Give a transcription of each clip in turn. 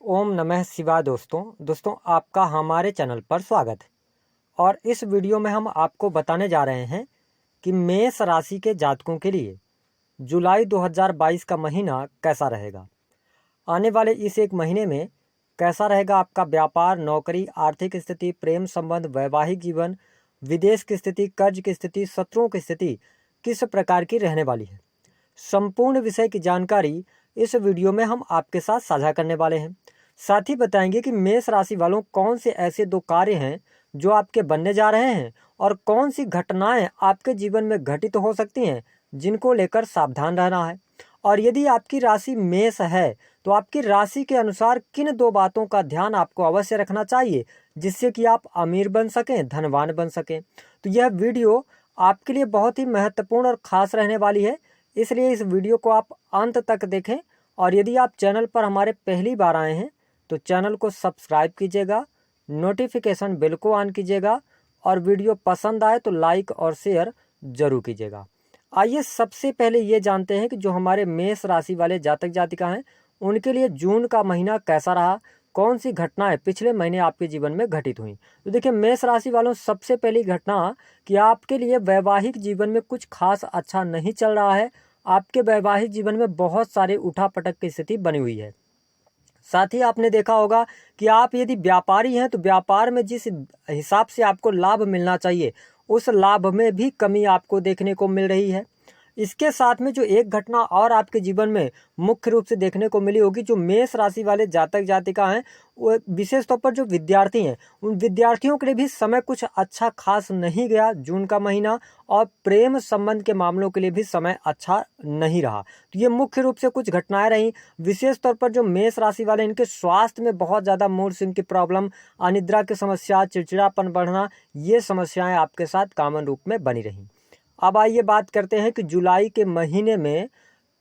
ओम नमः शिवाय। दोस्तों आपका हमारे चैनल पर स्वागत है। और इस वीडियो में हम आपको बताने जा रहे हैं कि मेष राशि के जातकों के लिए जुलाई 2022 का महीना कैसा रहेगा। आने वाले इस एक महीने में कैसा रहेगा आपका व्यापार, नौकरी, आर्थिक स्थिति, प्रेम संबंध, वैवाहिक जीवन, विदेश की स्थिति, कर्ज की स्थिति, शत्रुओं की स्थिति किस प्रकार की रहने वाली है। संपूर्ण विषय की जानकारी इस वीडियो में हम आपके साथ साझा करने वाले हैं। साथ ही बताएंगे कि मेष राशि वालों कौन से ऐसे दो कार्य हैं जो आपके बनने जा रहे हैं और कौन सी घटनाएं आपके जीवन में घटित हो सकती हैं जिनको लेकर सावधान रहना है। और यदि आपकी राशि मेष है तो आपकी राशि के अनुसार किन दो बातों का ध्यान आपको अवश्य रखना चाहिए जिससे कि आप अमीर बन सकें, धनवान बन सकें। तो यह वीडियो आपके लिए बहुत ही महत्वपूर्ण और खास रहने वाली है, इसलिए इस वीडियो को आप अंत तक देखें। और यदि आप चैनल पर हमारे पहली बार आए हैं तो चैनल को सब्सक्राइब कीजिएगा, नोटिफिकेशन बेल को ऑन कीजिएगा और वीडियो पसंद आए तो लाइक और शेयर जरूर कीजिएगा। आइए सबसे पहले ये जानते हैं कि जो हमारे मेष राशि वाले जातक जातिका हैं उनके लिए जून का महीना कैसा रहा, कौन सी घटनाएं पिछले महीने आपके जीवन में घटित हुई। तो देखिए मेष राशि वालों, सबसे पहली घटना कि आपके लिए वैवाहिक जीवन में कुछ खास अच्छा नहीं चल रहा है। आपके वैवाहिक जीवन में बहुत सारे उठापटक की स्थिति बनी हुई है। साथ ही आपने देखा होगा कि आप यदि व्यापारी हैं तो व्यापार में जिस हिसाब से आपको लाभ मिलना चाहिए उस लाभ में भी कमी आपको देखने को मिल रही है। इसके साथ में जो एक घटना और आपके जीवन में मुख्य रूप से देखने को मिली होगी, जो मेष राशि वाले जातक जातिका हैं वो विशेष तौर पर जो विद्यार्थी हैं उन विद्यार्थियों के लिए भी समय कुछ अच्छा खास नहीं गया जून का महीना, और प्रेम संबंध के मामलों के लिए भी समय अच्छा नहीं रहा। तो ये मुख्य रूप से कुछ घटनाएं रहीं। विशेष तौर पर जो मेष राशि वाले इनके स्वास्थ्य में बहुत ज़्यादा मूड स्विंग की प्रॉब्लम, अनिद्रा की समस्या, चिड़चिड़ापन बढ़ना, ये समस्याएं आपके साथ कॉमन रूप में बनी रहीं। अब आइए बात करते हैं कि जुलाई के महीने में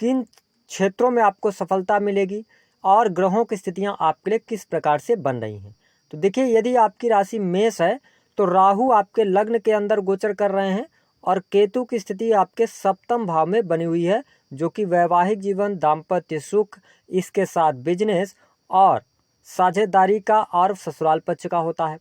किन क्षेत्रों में आपको सफलता मिलेगी और ग्रहों की स्थितियां आपके लिए किस प्रकार से बन रही हैं। तो देखिए यदि आपकी राशि मेष है तो राहु आपके लग्न के अंदर गोचर कर रहे हैं और केतु की स्थिति आपके सप्तम भाव में बनी हुई है, जो कि वैवाहिक जीवन, दाम्पत्य सुख, इसके साथ बिजनेस और साझेदारी का और ससुराल पक्ष का होता है।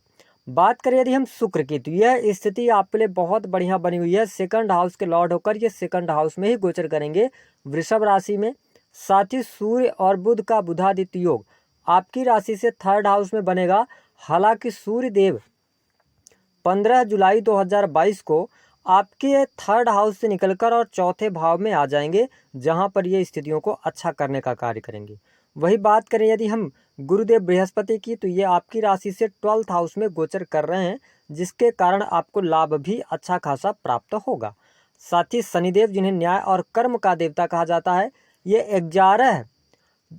बात करें यदि हम शुक्र की तो यह स्थिति आपके लिए बहुत बढ़िया बनी हुई है। सेकंड हाउस के लॉर्ड होकर ये सेकंड हाउस में ही गोचर करेंगे, वृषभ राशि में। साथ ही सूर्य और बुध का बुधादित्य योग आपकी राशि से थर्ड हाउस में बनेगा। हालांकि सूर्य देव 15 जुलाई 2022 को आपके थर्ड हाउस से निकलकर और चौथे भाव में आ जाएंगे, जहां पर ये स्थितियों को अच्छा करने का कार्य करेंगे। वही बात करें यदि हम गुरुदेव बृहस्पति की तो ये आपकी राशि से 12th हाउस में गोचर कर रहे हैं, जिसके कारण आपको लाभ भी अच्छा खासा प्राप्त होगा। साथ ही शनिदेव, जिन्हें न्याय और कर्म का देवता कहा जाता है, ये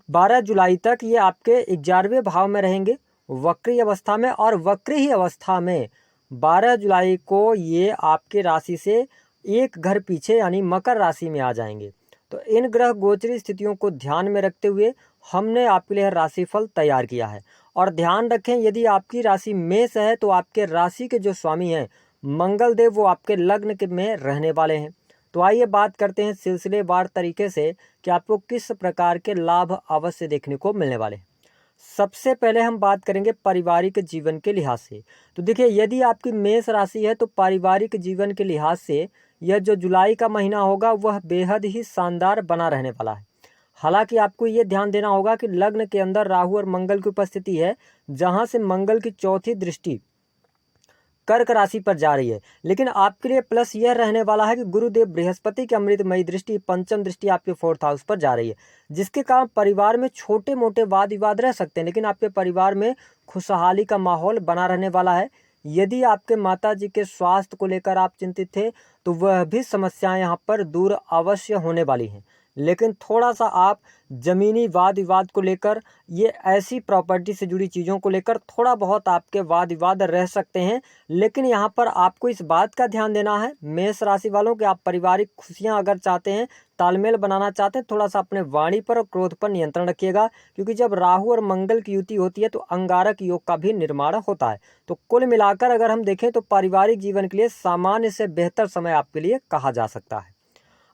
12 जुलाई तक ये आपके 11वें भाव में रहेंगे वक्री अवस्था में, और वक्री ही अवस्था में 12 जुलाई को ये आपके राशि से एक घर पीछे यानी मकर राशि में आ जाएंगे। तो इन ग्रह गोचरी स्थितियों को ध्यान में रखते हुए हमने आपके लिए राशिफल तैयार किया है। और ध्यान रखें यदि आपकी राशि मेष है तो आपके राशि के जो स्वामी हैं मंगल देव, वो आपके लग्न के में रहने वाले हैं। तो आइए बात करते हैं सिलसिलेवार तरीके से कि आपको किस प्रकार के लाभ अवश्य देखने को मिलने वाले हैं। सबसे पहले हम बात करेंगे पारिवारिक जीवन के लिहाज से। तो देखिए यदि आपकी मेष राशि है तो पारिवारिक जीवन के लिहाज से यह जो जुलाई का महीना होगा वह बेहद ही शानदार बना रहने वाला है। हालांकि आपको ये ध्यान देना होगा कि लग्न के अंदर राहु और मंगल की उपस्थिति है, जहां से मंगल की चौथी दृष्टि कर्क राशि पर जा रही है। लेकिन आपके लिए प्लस यह रहने वाला है कि गुरुदेव बृहस्पति की अमृतमयी दृष्टि, पंचम दृष्टि आपके 4th हाउस पर जा रही है, जिसके कारण परिवार में छोटे मोटे वाद विवाद रह सकते हैं, लेकिन आपके परिवार में खुशहाली का माहौल बना रहने वाला है। यदि आपके माता जी के स्वास्थ्य को लेकर आप चिंतित थे तो वह भी समस्याएं यहाँ पर दूर अवश्य होने वाली हैं। लेकिन थोड़ा सा आप जमीनी वाद विवाद को लेकर, ये ऐसी प्रॉपर्टी से जुड़ी चीज़ों को लेकर थोड़ा बहुत आपके वाद विवाद रह सकते हैं। लेकिन यहाँ पर आपको इस बात का ध्यान देना है मेष राशि वालों कि आप पारिवारिक खुशियाँ अगर चाहते हैं, तालमेल बनाना चाहते हैं, थोड़ा सा अपने वाणी पर और क्रोध पर नियंत्रण रखिएगा, क्योंकि जब राहु और मंगल की युति होती है तो अंगारक योग का भी निर्माण होता है। तो कुल मिलाकर अगर हम देखें तो पारिवारिक जीवन के लिए सामान्य से बेहतर समय आपके लिए कहा जा सकता है।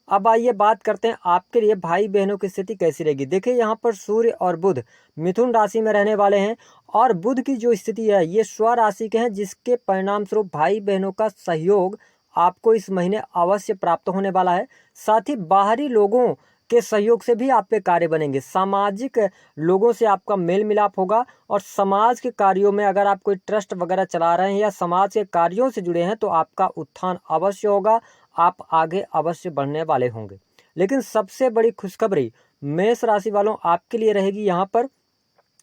अब आइए बात करते हैं आपके लिए भाई बहनों की स्थिति कैसी रहेगी। देखिए यहाँ पर सूर्य और बुध मिथुन राशि में रहने वाले हैं और बुध की जो स्थिति है ये स्व राशि के हैं, जिसके परिणाम स्वरूप भाई बहनों का सहयोग आपको इस महीने अवश्य प्राप्त होने वाला है। साथ ही बाहरी लोगों के सहयोग से भी आपके कार्य बनेंगे, सामाजिक लोगों से आपका मेल मिलाप होगा और समाज के कार्यों में अगर आप कोई ट्रस्ट वगैरह चला रहे हैं या समाज के कार्यों से जुड़े हैं तो आपका उत्थान अवश्य होगा, आप आगे अवश्य बढ़ने वाले होंगे। लेकिन सबसे बड़ी खुशखबरी मेष राशि वालों आपके लिए रहेगी यहाँ पर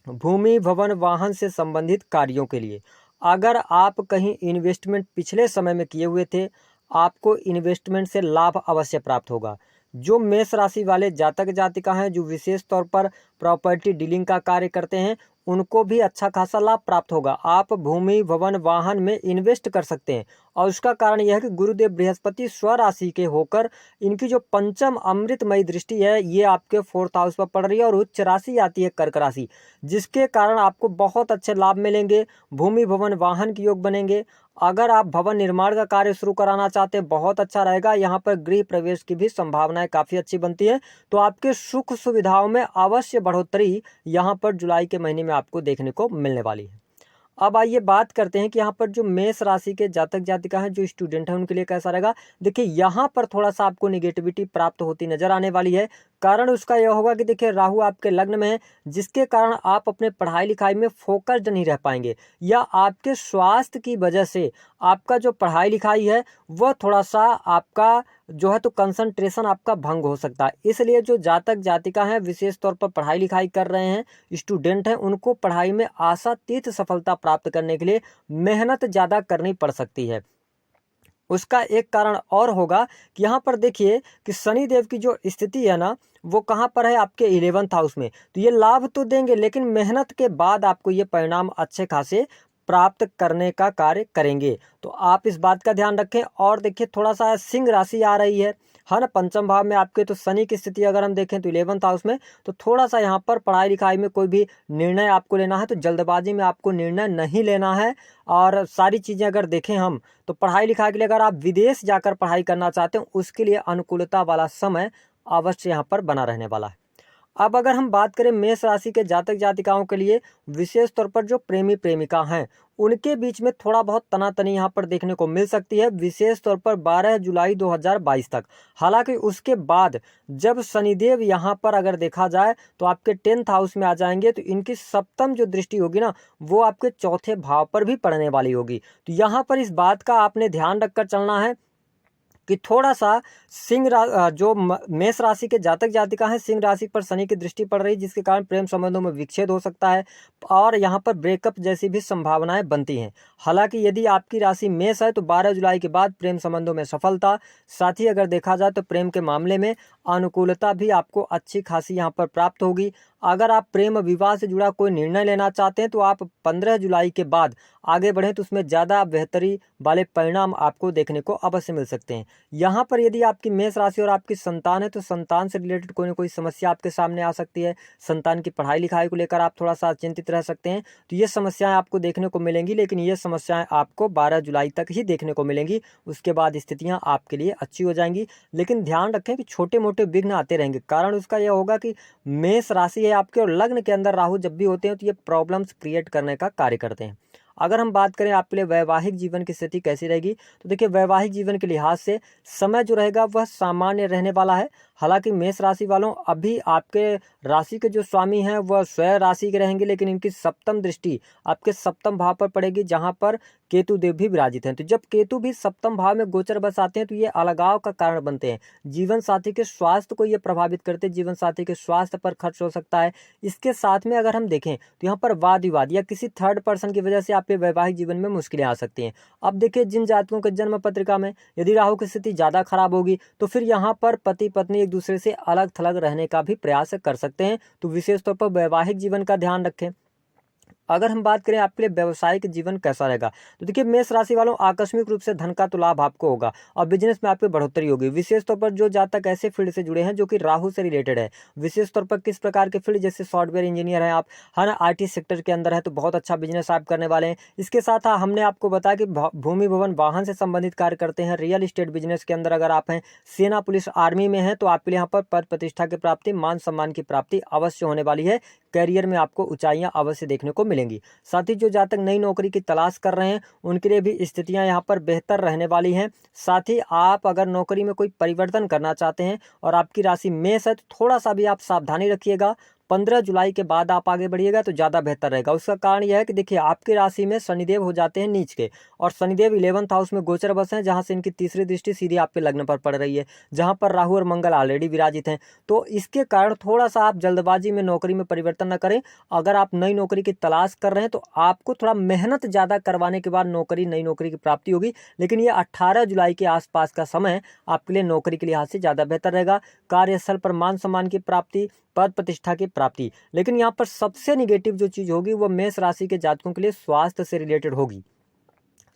भूमि भवन वाहन से संबंधित कार्यों के लिए। अगर आप कहीं इन्वेस्टमेंट पिछले समय में किए हुए थे, आपको इन्वेस्टमेंट से लाभ अवश्य प्राप्त होगा। जो मेष राशि वाले जातक जातिका हैं जो विशेष तौर पर प्रॉपर्टी डीलिंग का कार्य करते हैं, उनको भी अच्छा खासा लाभ प्राप्त होगा। आप भूमि भवन वाहन में इन्वेस्ट कर सकते हैं और उसका कारण यह है कि गुरुदेव बृहस्पति स्व राशि के होकर इनकी जो पंचम अमृतमयी दृष्टि है ये आपके 4th हाउस पर पड़ रही है और उच्च राशि आती है कर्क राशि, जिसके कारण आपको बहुत अच्छे लाभ मिलेंगे। भूमि भवन वाहन के योग बनेंगे। अगर आप भवन निर्माण का कार्य शुरू कराना चाहते हैं बहुत अच्छा रहेगा। यहाँ पर गृह प्रवेश की भी संभावनाएं काफ़ी अच्छी बनती है, तो आपके सुख सुविधाओं में अवश्य बढ़ोतरी यहाँ पर जुलाई के महीने में आपको देखने को मिलने वाली है। अब आइए बात करते हैं कि यहाँ पर जो मेष राशि के जातक जातिका हैं जो स्टूडेंट हैं उनके लिए कैसा रहेगा। देखिए यहाँ पर थोड़ा सा आपको निगेटिविटी प्राप्त होती नजर आने वाली है। कारण उसका यह होगा कि देखिए राहु आपके लग्न में है, जिसके कारण आप अपने पढ़ाई लिखाई में फोकस्ड नहीं रह पाएंगे या आपके स्वास्थ्य की वजह से आपका जो पढ़ाई लिखाई है वह थोड़ा सा आपका जो है तो कंसंट्रेशन आपका भंग हो सकता है। इसलिए जो जातक जातिका हैं विशेष तौर पर पढ़ाई लिखाई कर रहे हैं, स्टूडेंट हैं, उनको पढ़ाई में आशातीत सफलता प्राप्त करने के लिए मेहनत ज़्यादा करनी पड़ सकती है। उसका एक कारण और होगा कि यहाँ पर देखिए कि शनि देव की जो स्थिति है ना वो कहाँ पर है, आपके 11th हाउस में। तो ये लाभ तो देंगे लेकिन मेहनत के बाद आपको ये परिणाम अच्छे खासे प्राप्त करने का कार्य करेंगे, तो आप इस बात का ध्यान रखें। और देखिए थोड़ा सा सिंह राशि आ रही है ना, पंचम भाव में आपके, तो शनि की स्थिति अगर हम देखें तो 11th हाउस में, तो थोड़ा सा यहाँ पर पढ़ाई लिखाई में कोई भी निर्णय आपको लेना है तो जल्दबाजी में आपको निर्णय नहीं लेना है। और सारी चीज़ें अगर देखें हम तो पढ़ाई लिखाई के लिए अगर आप विदेश जाकर पढ़ाई करना चाहते हैं उसके लिए अनुकूलता वाला समय अवश्य यहाँ पर बना रहने वाला है। अब अगर हम बात करें मेष राशि के जातक जातिकाओं के लिए, विशेष तौर पर जो प्रेमी प्रेमिका हैं उनके बीच में थोड़ा बहुत तनातनी यहाँ पर देखने को मिल सकती है, विशेष तौर पर 12 जुलाई 2022 तक। हालांकि उसके बाद जब शनिदेव यहाँ पर अगर देखा जाए तो आपके 10th हाउस में आ जाएंगे, तो इनकी सप्तम जो दृष्टि होगी ना वो आपके 4थे भाव पर भी पड़ने वाली होगी। तो यहाँ पर इस बात का आपने ध्यान रखकर चलना है कि थोड़ा सा जो मेष राशि के जातक जातिका हैं, सिंह राशि पर शनि की दृष्टि पड़ रही है, जिसके कारण प्रेम संबंधों में विच्छेद हो सकता है और यहाँ पर ब्रेकअप जैसी भी संभावनाएं बनती हैं। हालांकि यदि आपकी राशि मेष है तो 12 जुलाई के बाद प्रेम संबंधों में सफलता, साथ ही अगर देखा जाए तो प्रेम के मामले में अनुकूलता भी आपको अच्छी खासी यहाँ पर प्राप्त होगी। अगर आप प्रेम विवाह से जुड़ा कोई निर्णय लेना चाहते हैं तो आप 15 जुलाई के बाद आगे बढ़ें तो उसमें ज़्यादा बेहतरी वाले परिणाम आपको देखने को अवश्य मिल सकते हैं। यहाँ पर यदि आपकी मेष राशि और आपकी संतान है तो संतान से रिलेटेड कोई ना कोई समस्या आपके सामने आ सकती है। संतान की पढ़ाई लिखाई को लेकर आप थोड़ा सा चिंतित रह सकते हैं, तो ये समस्याएं आपको देखने को मिलेंगी, लेकिन ये समस्याएं आपको 12 जुलाई तक ही देखने को मिलेंगी। उसके बाद स्थितियां आपके लिए अच्छी हो जाएंगी। लेकिन ध्यान रखें कि छोटे मोटे विघ्न आते रहेंगे। कारण उसका यह होगा कि मेष राशि है आपके और लग्न के अंदर राहु जब भी होते हैं तो ये प्रॉब्लम्स क्रिएट करने का कार्य करते हैं। अगर हम बात करें आपके लिए वैवाहिक जीवन की स्थिति कैसी रहेगी, तो देखिए वैवाहिक जीवन के लिहाज से समय जो रहेगा वह सामान्य रहने वाला है। हालांकि मेष राशि वालों अभी आपके राशि के जो स्वामी हैं वह स्वयं राशि के रहेंगे, लेकिन इनकी सप्तम दृष्टि आपके सप्तम भाव पर पड़ेगी जहां पर केतु देव भी विराजित हैं। तो जब केतु भी सप्तम भाव में गोचर बस आते हैं तो ये अलगाव का कारण बनते हैं। जीवन साथी के स्वास्थ्य को ये प्रभावित करते हैं, जीवन साथी के स्वास्थ्य पर खर्च हो सकता है। इसके साथ में अगर हम देखें तो यहाँ पर वाद विवाद या किसी थर्ड पर्सन की वजह से आपके वैवाहिक जीवन में मुश्किलें आ सकती हैं। अब देखिए जिन जातकों के जन्म पत्रिका में यदि राहु की स्थिति ज़्यादा खराब होगी तो फिर यहाँ पर पति पत्नी एक दूसरे से अलग थलग रहने का भी प्रयास कर सकते हैं। तो विशेष तौर पर वैवाहिक जीवन का ध्यान रखें। अगर हम बात करें आपके लिए व्यवसायिक जीवन कैसा रहेगा, तो देखिए मेष राशि वालों, आकस्मिक रूप से धन का तो लाभ आपको होगा और बिजनेस में आपकी बढ़ोतरी होगी। विशेष तौर पर जो जातक ऐसे फील्ड से जुड़े हैं जो कि राहु से रिलेटेड है, विशेष तौर पर किस प्रकार के फील्ड, जैसे सॉफ्टवेयर इंजीनियर हैं आप, है ना, IT सेक्टर के अंदर है, तो बहुत अच्छा बिजनेस आप करने वाले हैं। इसके साथ हमने आपको बताया कि भूमि भवन वाहन से संबंधित कार्य करते हैं, रियल एस्टेट बिजनेस के अंदर अगर आप हैं, सेना पुलिस आर्मी में हैं, तो आपके लिए यहाँ पर पद प्रतिष्ठा की प्राप्ति, मान सम्मान की प्राप्ति अवश्य होने वाली है। करियर में आपको ऊंचाइयां अवश्य देखने को मिलेंगी। साथ ही जो जातक नई नौकरी की तलाश कर रहे हैं उनके लिए भी स्थितियां यहाँ पर बेहतर रहने वाली हैं। साथ ही आप अगर नौकरी में कोई परिवर्तन करना चाहते हैं और आपकी राशि मेष है, तो थोड़ा सा भी आप सावधानी रखिएगा। 15 जुलाई के बाद आप आगे बढ़िएगा तो ज़्यादा बेहतर रहेगा। उसका कारण यह है कि देखिए आपकी राशि में शनिदेव हो जाते हैं नीच के, और शनिदेव 11th हाउस में गोचर बस हैं, जहां से इनकी तीसरी दृष्टि सीधी आप पे लग्न पर पड़ रही है, जहां पर राहु और मंगल ऑलरेडी विराजित हैं। तो इसके कारण थोड़ा सा आप जल्दबाजी में नौकरी में परिवर्तन न करें। अगर आप नई नौकरी की तलाश कर रहे हैं तो आपको थोड़ा मेहनत ज़्यादा करवाने के बाद नई नौकरी की प्राप्ति होगी, लेकिन ये 18 जुलाई के आसपास का समय आपके लिए नौकरी के लिहाज से ज़्यादा बेहतर रहेगा। कार्यस्थल पर मान सम्मान की प्राप्ति, पद प्रतिष्ठा की प्राप्ति। लेकिन यहाँ पर सबसे निगेटिव जो चीज होगी वो मेष राशि के जातकों के लिए स्वास्थ्य से रिलेटेड होगी।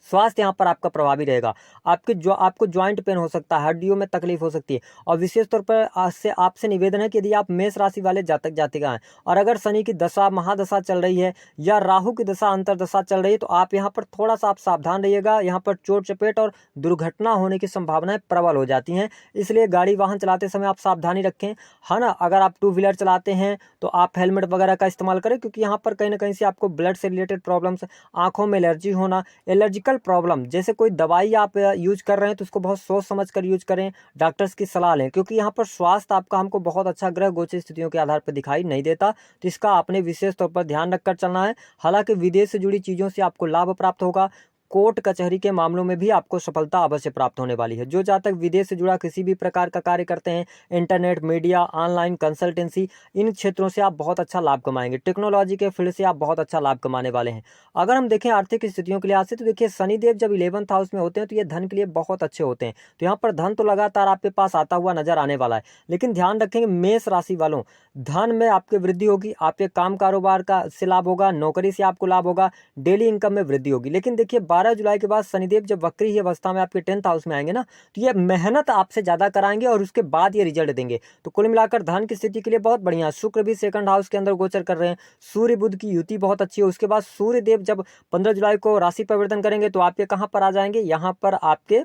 स्वास्थ्य यहाँ पर आपका प्रभावी रहेगा। आपको ज्वाइंट पेन हो सकता है, हड्डियों में तकलीफ हो सकती है, और विशेष तौर पर आपसे निवेदन है कि यदि आप मेष राशि वाले जातक जातिका हैं और अगर शनि की दशा महादशा चल रही है या राहु की दशा अंतरदशा चल रही है, तो आप यहाँ पर थोड़ा सा आप सावधान रहिएगा। यहाँ पर चोट चपेट और दुर्घटना होने की संभावनाएं प्रबल हो जाती हैं, इसलिए गाड़ी वाहन चलाते समय आप सावधानी रखें, है ना। अगर आप 2 व्हीलर चलाते हैं तो आप हेलमेट वगैरह का इस्तेमाल करें, क्योंकि यहाँ पर कहीं ना कहीं से आपको ब्लड से रिलेटेड प्रॉब्लम्स, आंखों में एलर्जी होना, एलर्जिकल प्रॉब्लम, जैसे कोई दवाई आप यूज कर रहे हैं तो उसको बहुत सोच समझ कर यूज करें, डॉक्टर्स की सलाह लें, क्योंकि यहाँ पर स्वास्थ्य आपका हमको बहुत अच्छा ग्रह गोचर स्थितियों के आधार पर दिखाई नहीं देता, तो इसका आपने विशेष तौर पर ध्यान रखकर चलना है। हालांकि विदेश से जुड़ी चीज़ों से आपको लाभ प्राप्त होगा, कोर्ट कचहरी के मामलों में भी आपको सफलता अवश्य प्राप्त होने वाली है। जो जातक विदेश से जुड़ा किसी भी प्रकार का कार्य करते हैं, इंटरनेट, मीडिया, ऑनलाइन कंसल्टेंसी, इन क्षेत्रों से आप बहुत अच्छा लाभ कमाएंगे। टेक्नोलॉजी के फील्ड से आप बहुत अच्छा लाभ कमाने वाले हैं। अगर हम देखें आर्थिक स्थितियों के लिहाज से, तो देखिए शनिदेव जब 11th हाउस में होते हैं तो ये धन के लिए बहुत अच्छे होते हैं, तो यहाँ पर धन तो लगातार आपके पास आता हुआ नजर आने वाला है। लेकिन ध्यान रखेंगे मेष राशि वालों, धन में आपकी वृद्धि होगी, आपके काम कारोबार का से लाभ होगा, नौकरी से आपको लाभ होगा, डेली इनकम में वृद्धि होगी। लेकिन देखिए 12 जुलाई के बाद शनिदेव जब वक्री ही अवस्था में आपके 10th हाउस में आएंगे ना, तो ये मेहनत आपसे ज्यादा कराएंगे और उसके बाद ये रिजल्ट देंगे। तो कुल मिलाकर धन की स्थिति के लिए बहुत बढ़िया। शुक्र भी 2nd हाउस के अंदर गोचर कर रहे हैं, सूर्य बुध की युति बहुत अच्छी है। उसके बाद सूर्य देव जब 15 जुलाई को राशि परिवर्तन करेंगे तो आपके कहां पर आ जाएंगे, यहाँ पर आपके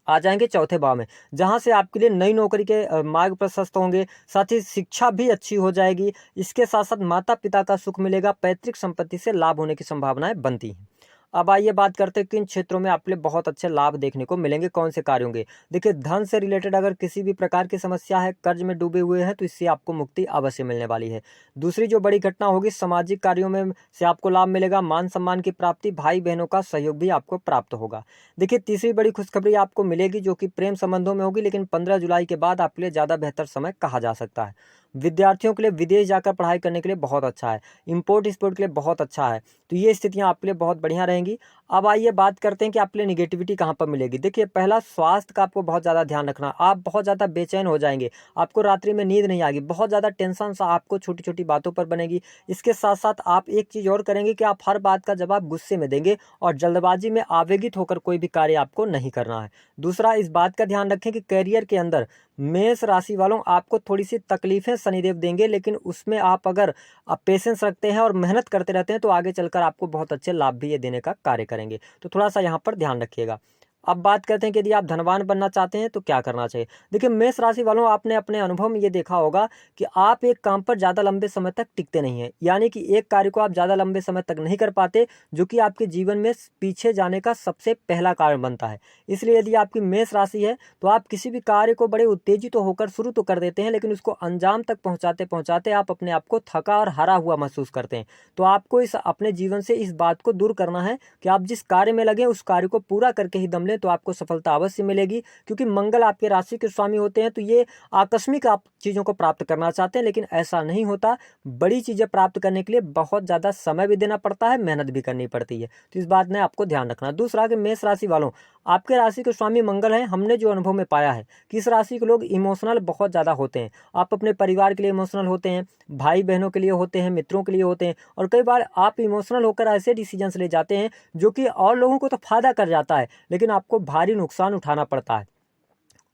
आ जाएंगे 4थे भाव में, जहां से आपके लिए नई नौकरी के मार्ग प्रशस्त होंगे। साथ ही शिक्षा भी अच्छी हो जाएगी। इसके साथ साथ माता पिता का सुख मिलेगा, पैतृक संपत्ति से लाभ होने की संभावनाएं बनती हैं। अब आइए बात करते हैं किन क्षेत्रों में आपके लिए बहुत अच्छे लाभ देखने को मिलेंगे, कौन से कार्य होंगे। देखिए धन से रिलेटेड अगर किसी भी प्रकार की समस्या है, कर्ज में डूबे हुए हैं, तो इससे आपको मुक्ति अवश्य मिलने वाली है। दूसरी जो बड़ी घटना होगी, सामाजिक कार्यों में से आपको लाभ मिलेगा, मान सम्मान की प्राप्ति, भाई बहनों का सहयोग भी आपको प्राप्त होगा। देखिए तीसरी बड़ी खुशखबरी आपको मिलेगी जो कि प्रेम संबंधों में होगी, लेकिन 15 जुलाई के बाद आपके लिए ज़्यादा बेहतर समय कहा जा सकता है। विद्यार्थियों के लिए विदेश जाकर पढ़ाई करने के लिए बहुत अच्छा है, इंपोर्ट एक्सपोर्ट के लिए बहुत अच्छा है, तो ये स्थितियां आपके लिए बहुत बढ़िया रहेंगी। अब आइए बात करते हैं कि आपके लिए निगेटिविटी कहाँ पर मिलेगी। देखिए पहला, स्वास्थ्य का आपको बहुत ज़्यादा ध्यान रखना। आप बहुत ज़्यादा बेचैन हो जाएंगे, आपको रात्रि में नींद नहीं आएगी, बहुत ज़्यादा टेंशन सा आपको छोटी छोटी बातों पर बनेगी। इसके साथ साथ आप एक चीज़ और करेंगे कि आप हर बात का जवाब गुस्से में देंगे और जल्दबाजी में आवेगित होकर कोई भी कार्य आपको नहीं करना है। दूसरा, इस बात का ध्यान रखें कि करियर के अंदर मेष राशि वालों आपको थोड़ी सी तकलीफें शनिदेव देंगे, लेकिन उसमें आप अगर पेशेंस रखते हैं और मेहनत करते रहते हैं तो आगे चलकर आपको बहुत अच्छे लाभ भी ये देने का कार्य करेंगे। तो थोड़ा सा यहाँ पर ध्यान रखिएगा। अब बात करते हैं कि यदि आप धनवान बनना चाहते हैं तो क्या करना चाहिए। देखिए मेष राशि वालों, आपने अपने अनुभव में ये देखा होगा कि आप एक काम पर ज़्यादा लंबे समय तक टिकते नहीं हैं, यानी कि एक कार्य को आप ज़्यादा लंबे समय तक नहीं कर पाते, जो कि आपके जीवन में पीछे जाने का सबसे पहला कारण बनता है। इसलिए यदि आपकी मेष राशि है तो आप किसी भी कार्य को बड़े उत्तेजित होकर शुरू तो कर देते हैं, लेकिन उसको अंजाम तक पहुँचाते पहुँचाते आप अपने आप को थका और हारा हुआ महसूस करते हैं। तो आपको इस अपने जीवन से इस बात को दूर करना है कि आप जिस कार्य में लगे उस कार्य को पूरा करके ही दम लें, तो आपको सफलता अवश्य मिलेगी। क्योंकि मंगल आपके राशि के स्वामी होते हैं, तो ये आकस्मिक आप चीजों को प्राप्त करना चाहते हैं, लेकिन ऐसा नहीं होता। बड़ी चीजें प्राप्त करने के लिए बहुत ज्यादा समय भी देना पड़ता है, मेहनत भी करनी पड़ती है, तो इस बात में आपको ध्यान रखना। दूसरा कि मेष राशि वालों, आपके राशि के स्वामी मंगल हैं। हमने जो अनुभव में पाया है कि इस राशि के लोग इमोशनल बहुत ज़्यादा होते हैं। आप अपने परिवार के लिए इमोशनल होते हैं, भाई बहनों के लिए होते हैं, मित्रों के लिए होते हैं, और कई बार आप इमोशनल होकर ऐसे डिसीजंस ले जाते हैं जो कि और लोगों को तो फायदा कर जाता है, लेकिन आपको भारी नुकसान उठाना पड़ता है।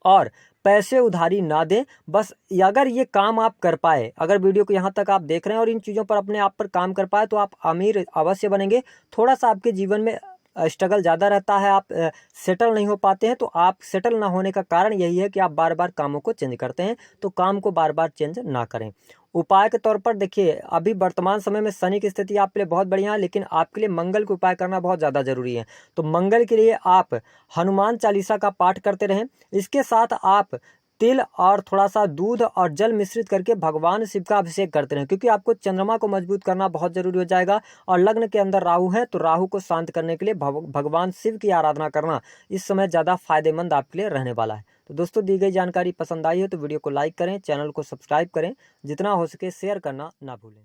और पैसे उधारी ना दें। बस अगर ये काम आप कर पाए, अगर वीडियो को यहाँ तक आप देख रहे हैं और इन चीज़ों पर अपने आप पर काम कर पाए, तो आप अमीर अवश्य बनेंगे। थोड़ा सा आपके जीवन में स्ट्रगल ज़्यादा रहता है, आप सेटल नहीं हो पाते हैं, तो आप सेटल ना होने का कारण यही है कि आप बार बार कामों को चेंज करते हैं। तो काम को बार बार चेंज ना करें। उपाय के तौर पर देखिए, अभी वर्तमान समय में शनि की स्थिति आपके लिए बहुत बढ़िया है, लेकिन आपके लिए मंगल के उपाय करना बहुत ज़्यादा जरूरी है। तो मंगल के लिए आप हनुमान चालीसा का पाठ करते रहें। इसके साथ आप तिल और थोड़ा सा दूध और जल मिश्रित करके भगवान शिव का अभिषेक करते रहें, क्योंकि आपको चंद्रमा को मजबूत करना बहुत जरूरी हो जाएगा। और लग्न के अंदर राहु है, तो राहु को शांत करने के लिए भगवान शिव की आराधना करना इस समय ज़्यादा फायदेमंद आपके लिए रहने वाला है। तो दोस्तों, दी गई जानकारी पसंद आई है तो वीडियो को लाइक करें, चैनल को सब्सक्राइब करें, जितना हो सके शेयर करना ना भूलें।